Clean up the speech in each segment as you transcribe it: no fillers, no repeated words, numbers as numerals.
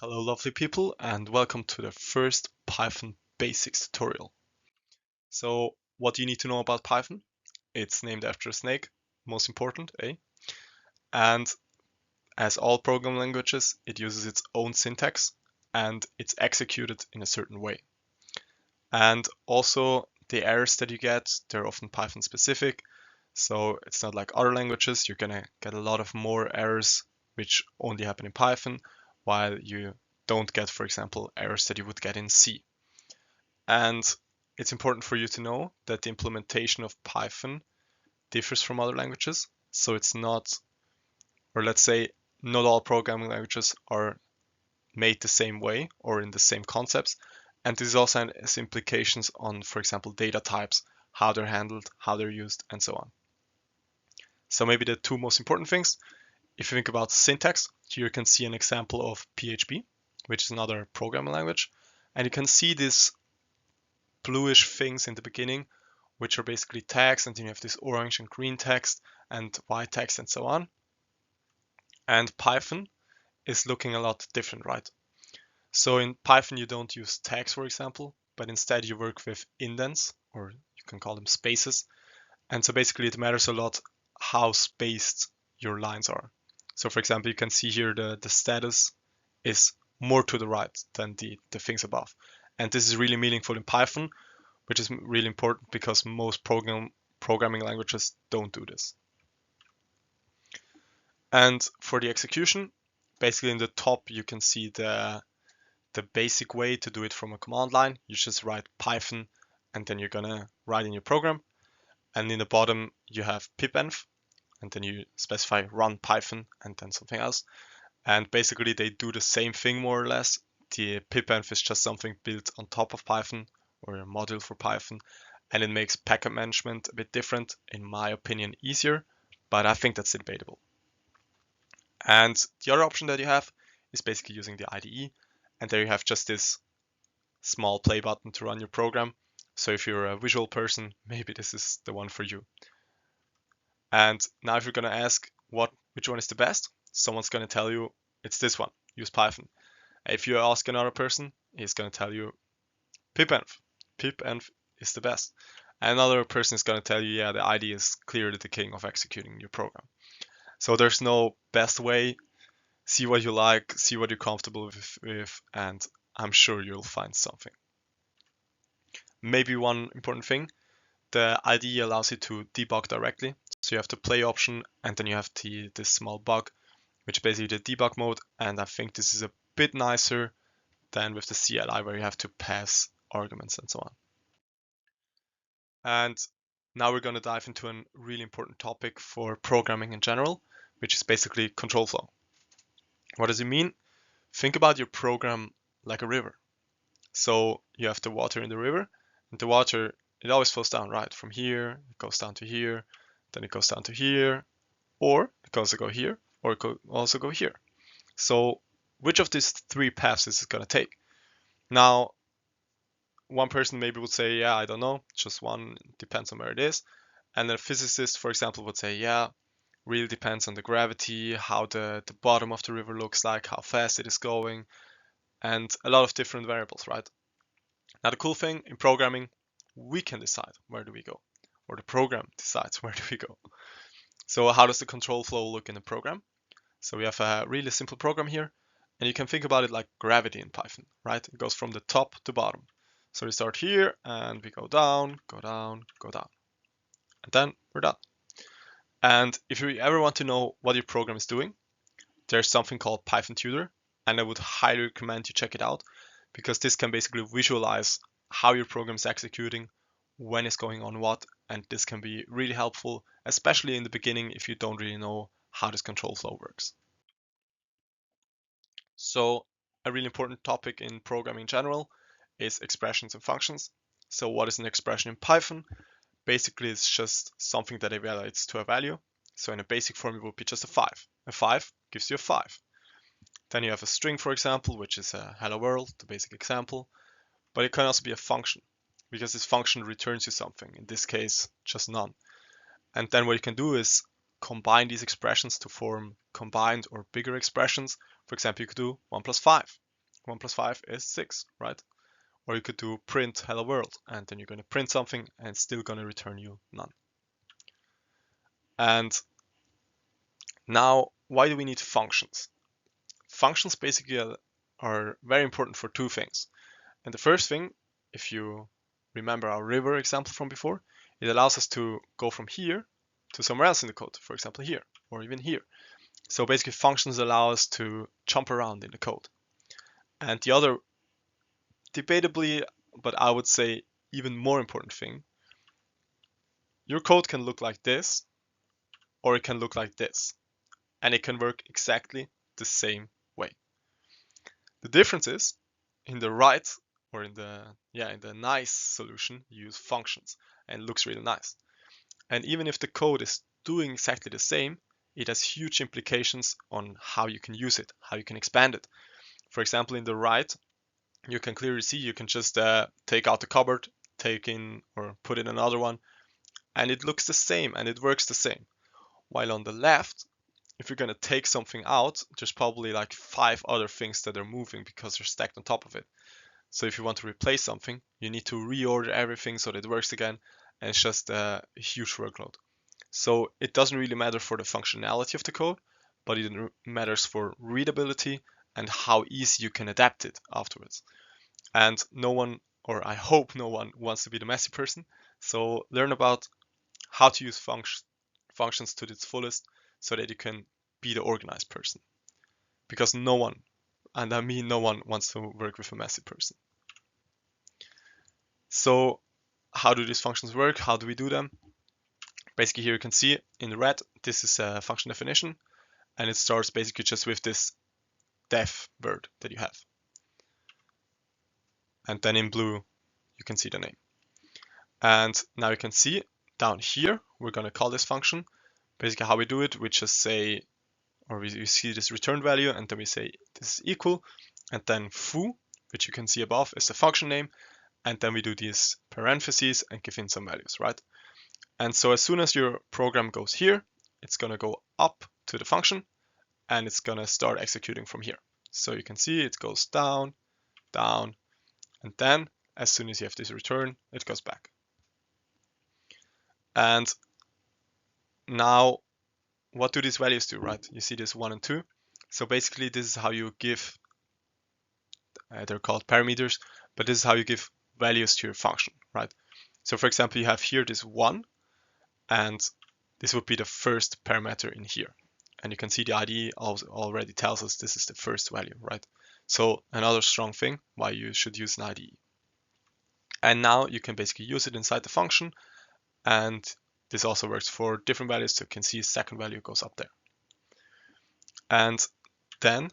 Hello lovely people and welcome to the first Python basics tutorial. So what do you need to know about Python? It's named after a snake, most important, eh? And as all programming languages, it uses its own syntax and it's executed in a certain way. And also the errors that you get, they're often Python specific. So it's not like other languages, you're gonna get a lot of more errors which only happen in Python, while you don't get, for example, errors that you would get in C. And it's important for you to know that the implementation of Python differs from other languages. So it's not, or let's say, not all programming languages are made the same way or in the same concepts. And this also has implications on, for example, data types, how they're handled, how they're used, and so on. So maybe the two most important things, if you think about syntax, here you can see an example of PHP, which is another programming language. And you can see this bluish things in the beginning, which are basically tags, and then you have this orange and green text and white text and so on. And Python is looking a lot different, right? So in Python, you don't use tags, for example, but instead you work with indents, or you can call them spaces. And so basically it matters a lot how spaced your lines are. So for example, you can see here the status is more to the right than the things above. And this is really meaningful in Python, which is really important because most programming languages don't do this. And for the execution, basically in the top, you can see the basic way to do it from a command line. You just write Python, and then you're gonna write in your program. And in the bottom, you have pipenv, and then you specify run Python, and then something else. And basically, they do the same thing more or less. The pipenv is just something built on top of Python, or a module for Python, and it makes packet management a bit different, in my opinion, easier, but I think that's debatable. And the other option that you have is basically using the IDE, and there you have just this small play button to run your program. So if you're a visual person, maybe this is the one for you. And now if you're going to ask which one is the best, someone's going to tell you it's this one, use Python. If you ask another person, he's going to tell you pipenv. Pipenv is the best. Another person is going to tell you, yeah, the IDE is clearly the king of executing your program. So there's no best way. See what you like, see what you're comfortable with, and I'm sure you'll find something. Maybe one important thing, the IDE allows you to debug directly. So you have the play option, and then you have this small bug, which is basically the debug mode. And I think this is a bit nicer than with the CLI, where you have to pass arguments and so on. And now we're going to dive into a really important topic for programming in general, which is basically control flow. What does it mean? Think about your program like a river. So you have the water in the river, and the water, it always flows down, right? From here, it goes down to here, then it goes down to here, or it can also go here, or it could also go here. So which of these three paths is it going to take? Now, one person maybe would say, yeah, I don't know, just one, depends on where it is. And a physicist, for example, would say, yeah, really depends on the gravity, how the bottom of the river looks like, how fast it is going, and a lot of different variables, right? Now, the cool thing in programming, we can decide where do we go, or the program decides where do we go. So how does the control flow look in a program? So we have a really simple program here, and you can think about it like gravity in Python, right? It goes from the top to bottom. So we start here and we go down, go down, go down. And then we're done. And if you ever want to know what your program is doing, there's something called Python Tutor, and I would highly recommend you check it out, because this can basically visualize how your program is executing, when it's going on what, and this can be really helpful, especially in the beginning if you don't really know how this control flow works. So a really important topic in programming in general is expressions and functions. So what is an expression in Python? Basically, it's just something that evaluates to a value. So in a basic form, it would be just a 5. A 5 gives you a 5. Then you have a string, for example, which is a hello world, the basic example. But it can also be a function, because this function returns you something. In this case, just none. And then what you can do is combine these expressions to form combined or bigger expressions. For example, you could do 1 plus 5. 1 plus 5 is 6, right? Or you could do print hello world, and then you're going to print something and it's still going to return you none. And now, why do we need functions? Functions basically are very important for two things. And the first thing, if you remember our river example from before, it allows us to go from here to somewhere else in the code, for example here, or even here. So basically functions allow us to jump around in the code. And the other, debatably, but I would say even more important thing, your code can look like this, or it can look like this, and it can work exactly the same way. The difference is, in the right, or in the nice solution, you use functions, and it looks really nice. And even if the code is doing exactly the same, it has huge implications on how you can use it, how you can expand it. For example, in the right, you can clearly see you can just take out the cupboard, take in or put in another one, and it looks the same and it works the same. While on the left, if you're going to take something out, there's probably like 5 other things that are moving because they're stacked on top of it. So if you want to replace something, you need to reorder everything so that it works again, and it's just a huge workload. So it doesn't really matter for the functionality of the code, but it matters for readability and how easy you can adapt it afterwards. And no one, or I hope no one, wants to be the messy person. So learn about how to use functions to its fullest so that you can be the organized person. Because no one, and I mean no one, wants to work with a messy person. So how do these functions work? How do we do them? Basically here you can see in red, this is a function definition, and it starts basically just with this def word that you have. And then in blue, you can see the name. And now you can see down here, we're going to call this function. Basically how we do it, we just say, or we see this return value, and then we say this is equal, and then foo, which you can see above, is the function name, and then we do these parentheses and give in some values, right? And so as soon as your program goes here, it's going to go up to the function, and it's going to start executing from here. So you can see it goes down, down, and then as soon as you have this return, it goes back. And now, what do these values do, right? You see this 1 and 2. So basically, this is how you give, they're called parameters, but this is how you give values to your function, right? So for example, you have here this 1, and this would be the first parameter in here. And you can see the IDE already tells us this is the first value, right? So another strong thing why you should use an IDE. And now you can basically use it inside the function, and this also works for different values. So you can see second value goes up there. And then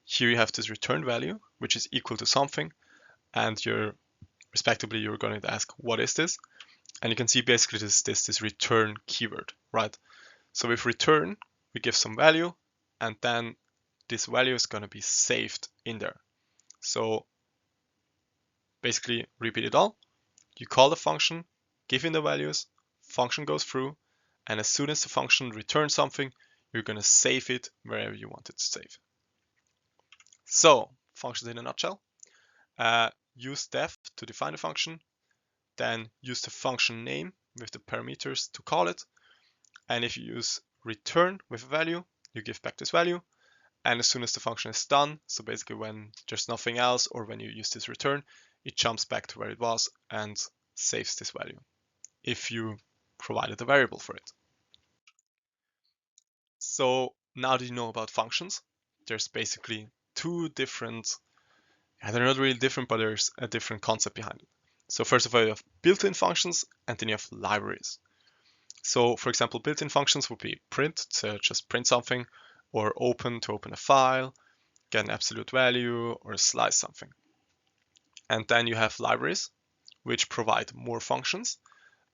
here you have this return value, which is equal to something, and respectively you're going to ask, what is this? And you can see basically this return keyword, right? So with return, we give some value, and then this value is going to be saved in there. So basically repeat it all. You call the function, give in the values, function goes through, and as soon as the function returns something, you're going to save it wherever you want it to save. So functions in a nutshell. Use def to define the function, then use the function name with the parameters to call it. And if you use return with a value, you give back this value. And as soon as the function is done, so basically when there's nothing else or when you use this return, it jumps back to where it was and saves this value if you provided a variable for it. So now that you know about functions, there's basically two different, they're not really different, but there's a different concept behind it. So first of all, you have built-in functions, and then you have libraries. So for example, built-in functions would be print to just print something, or open to open a file, get an absolute value, or slice something. And then you have libraries, which provide more functions,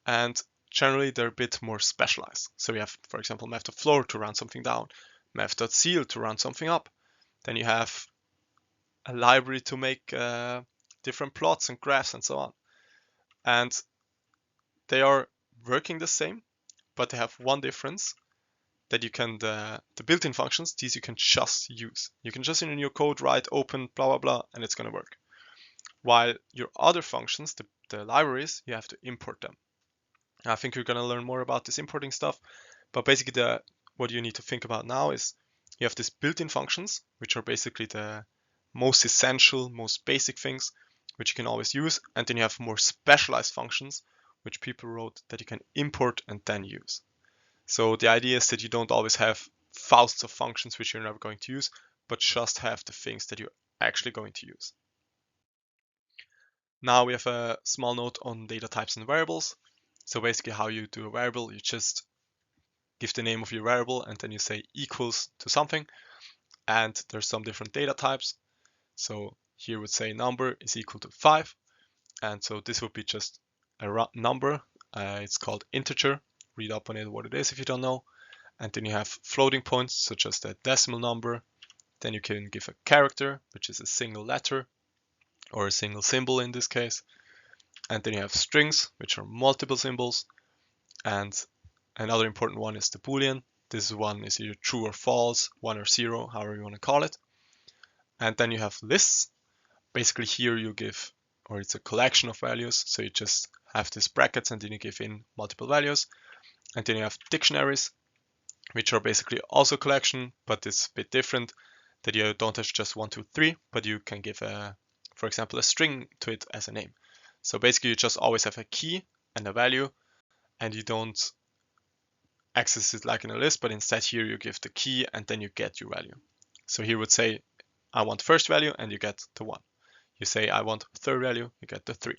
and generally they're a bit more specialized. So you have, for example, math.floor to round something down, math.ceil to round something up. Then you have a library to make different plots and graphs and so on. And they are working the same, but they have one difference. that you can, the built-in functions, these you can just use. You can just in your code write open blah blah blah and it's going to work. While your other functions, the libraries, you have to import them. I think you're going to learn more about this importing stuff, but basically what you need to think about now is you have these built-in functions, which are basically the most essential, most basic things, which you can always use, and then you have more specialized functions, which people wrote that you can import and then use. So the idea is that you don't always have thousands of functions which you're never going to use, but just have the things that you're actually going to use. Now we have a small note on data types and variables. So basically how you do a variable, you just give the name of your variable and then you say equals to something. And there's some different data types. So here would say number is equal to 5. And so this would be just a number. It's called integer. Read up on it what it is if you don't know. And then you have floating points, such as the decimal number. Then you can give a character, which is a single letter or a single symbol in this case. And then you have strings, which are multiple symbols. And another important one is the Boolean. This one is either true or false, 1 or 0, however you want to call it. And then you have lists. Basically here you give, or it's a collection of values. So you just have these brackets and then you give in multiple values. And then you have dictionaries, which are basically also a collection, but it's a bit different, that you don't have just 1, 2, 3, but you can give, for example, a string to it as a name. So basically you just always have a key and a value, and you don't access it like in a list, but instead here you give the key and then you get your value. So here would say, I want first value and you get the 1. You say, I want third value, you get the 3.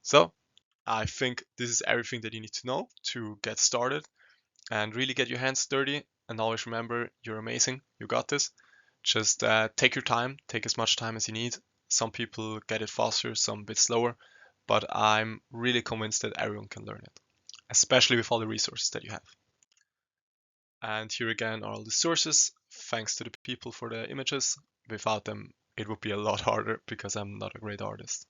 So I think this is everything that you need to know to get started and really get your hands dirty. And always remember, you're amazing. You got this. Just take your time, take as much time as you need. Some people get it faster, some a bit slower, but I'm really convinced that everyone can learn it, especially with all the resources that you have. And here again are all the sources. Thanks to the people for the images. Without them, it would be a lot harder because I'm not a great artist.